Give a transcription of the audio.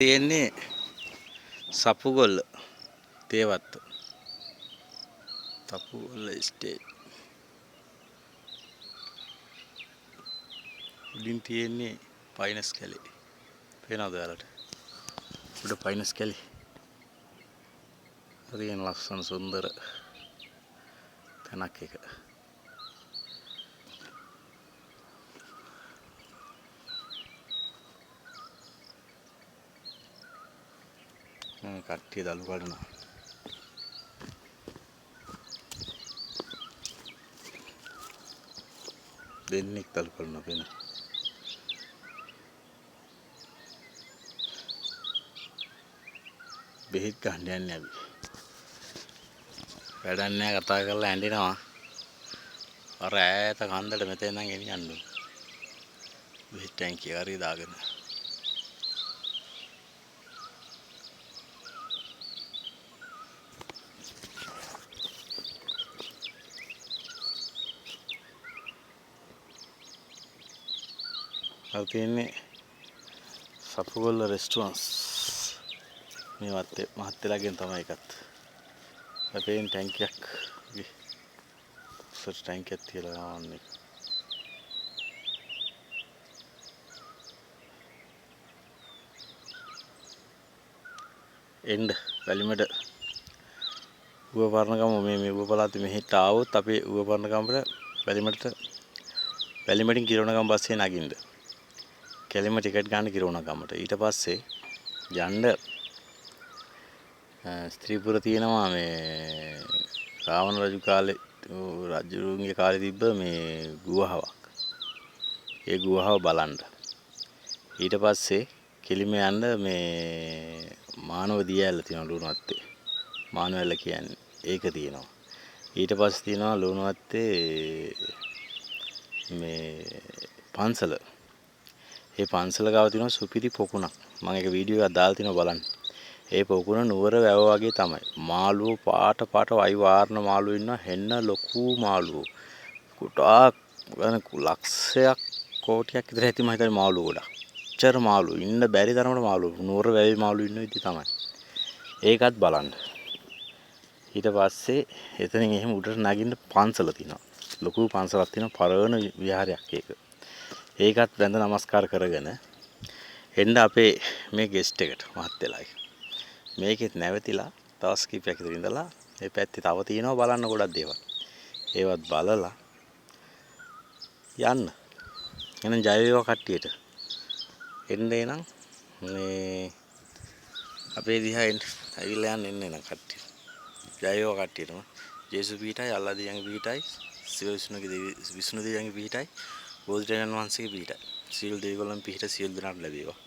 තියෙන්නේ සපුගොල්ල තේවත්ත සපුගොල්ල ස්ටේට් උඩින් තියෙන්නේ පයිනස් කැලේ පේනවද ඔයාලට උඩ පයිනස් කැලේ හරියන ලස්සන සුන්දර තැනක් එක කට්ටිය දළු කඩනවා දෙන්නෙක් දළු කඩනවා පේන බෙහෙත් ගන්න යන්නේ අපි වැඩක් නැහැ කතා කරලා ඇඬෙනවා අර ඈත කන්දට මෙතෙන් නම් ගෙනියන්න බෙහෙත් ටැංකිය හරිය දාගෙන අද තියෙන්නේ සපුගොල්ල රෙස්ටුරන්ට්ස් මේ වත්තේ මහත්තයලාගෙන් තමයි එකත් අපේන් ටැංකියක් සර් ටැංකියක් තියලා යන්නේ එන්න වැලිමඩ ඌව පරණගම මේ ඌව පළාතේ මෙහෙට ආවොත් අපේ ඌව පරණගමට වැලිමඩින් කිරවණගම බස්සේ නගින්න කෙලිම ටිකට් ගන්න කිරවණගමට ඊට පස්සේ යන්න ස්ත්‍රීපුර තියෙනවා මේ රාවණ රජු කාලේ රජුගේ කාලේ තිබ්බ මේ ගුවහාවක් ඒ ගුවහාව බලන්න ඊට පස්සේ කෙලිම යන්න මේ මානව දියඇල්ල තියෙනවා ලුණුවත්තේ මානවඇල්ල කියන්නේ ඒක තියෙනවා ඊට පස්සේ තියෙනවා ලුණුවත්තේ මේ පන්සල ඒ පන්සල ගාව තියෙනවා සුපිරි පොකුණක් මම ඒක වීඩියෝ එකක් දාලා තිනවා බලන්න ඒ පොකුණ නුවර වැව වගේ තමයි මාළුවෝ පාට වයි වාරණ මාළුවෝ ඉන්නවා හෙන්න ලොකු මාළුවෝ කුටාක් ලක්ෂයක් කෝටියක් විතර ඇති මම හිතන්නේ මාළුවෝ ගොඩක් චර මාළුවෝ ඉන්න බැරි තරමට මාළුවෝ නුවර වැවේ මාළුවෝ ඉන්න විදිහ තමයි ඒකත් බලන්න ඊට පස්සේ එතනින් එහෙම උඩට නගින්න පන්සල තියෙනවා ලොකු පන්සලක් තියෙනවා පරණ විහාරයක් ඒකත් වැඳ නමස්කාර කරගෙන එන්න අපේ මේ ගෙස්ට් එකට මහත්තයලායි මේකෙත් නැවතිලා දවස් කිහිපයක් විතර ඉඳලා මේ පැත්තේ තව තියෙනවා බලන්න ගොඩක් දේවල් ඒවත් බලලා යන්න එහෙනම් ජය වේවා කට්ටියට එන්නේ නම් මේ අපේ දිහා ඇවිල්ලා යන්න එන්න කට්ටිය ජය වේවා කට්ටියටම ජේසු පීඨයි අල්ලා දියන්ගේ පීඨයි සිව විෂ්ණු දෙවියන්ගේ පීඨයි බෝධිසත්වයන් වහන්සේගේ පීඨයි සීල් දෙවිවරුන් පීඨ සියලු දෙනාට ලැබේවා